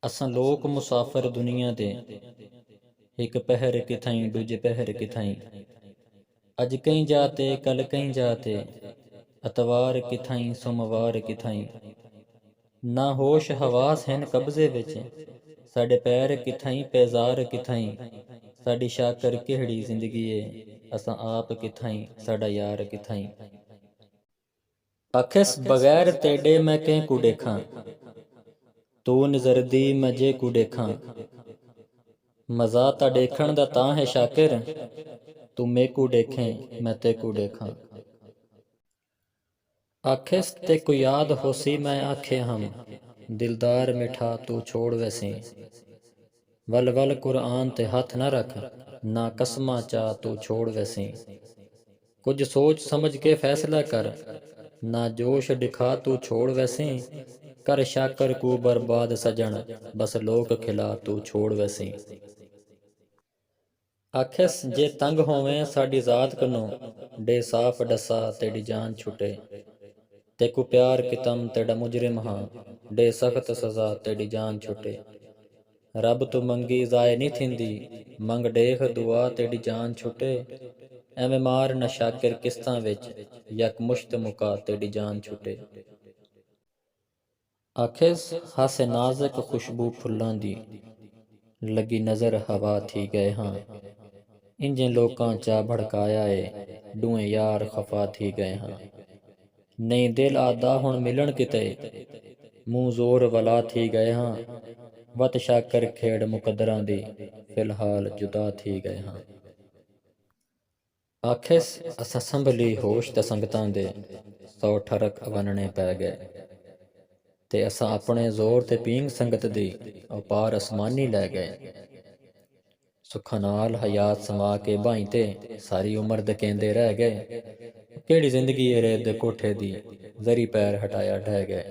असां लोक मुसाफिर दुनिया दे, एक पहर किथाई दूजे पहर किथाई। अज कहीं जाते कल कहीं जाते, अतवार किथाई सोमवार किथाई। ना होश हवास हैं कब्जे विच, साडे पैर किथाई पैजार किथाई। साडी शाकर किहड़ी जिंदगी है, असां आप किथाई साडा यार किथाई। आखिस बगैर तेडे मैं कें कू देखां, तू नज़रदी मैं जे कू देखां। मज़ा ता देखण दा तां है शाकिर, तू मेकू देखें मैं तेकू देखां। आखिस ते को याद होसी मैं आखे हम, दिलदार मिठा तू छोड़ वैसी। वल वल कुरआन ते हथ न रख, ना कसमां चा तू छोड़ वैसी। कुछ सोच समझ के फैसला कर, ना जोश दिखा तू छोड़ वैसी। कर शाकर को बर्बाद सजन, बस लोक खिला तू छोड़ वैसी। आखिस जे तंग होवें साडी ज़ात कनो, डे साफ डसा तेरी जान छुटे। तेकू प्यार कितम तेड़ा मुजरिम हाँ, डे सख्त सज़ा तेरी जान छुटे। रब तो मंगी ज़ाए नहीं थींदी, मंग देख दुआ तेरी जान छुटे। एवें मार न शाकिर किस्तां विच, यक मुश्त मुका तेरी जान छुटे। आखिस हासे नाज़क खुशबू फुल्लां दी, लगी नज़र हवा थी गए हाँ। इंजें लोकां चा भड़काया है, दुएं यार खफा थी गए हाँ। नहीं दिल आदा हुण मिलन किते, मूँ जोर वला थी गए हाँ। वत शाकर खेड़ मुकदरां दी, फिलहाल जुदा थी गए हाँ। आखिस असां संभली होश ते संगतां दे, 100 ठरक वनने पै गए। ते असां अपने जोर ते पींग संगत दी, अपार असमानी लै गए। सुखां नाल हयात समा के बाहीं ते, सारी उमर दकेंदे रह गए। केड़ी जिंदगी ए रेत दे कोठे दी, जरी पैर हटाया ढह गए।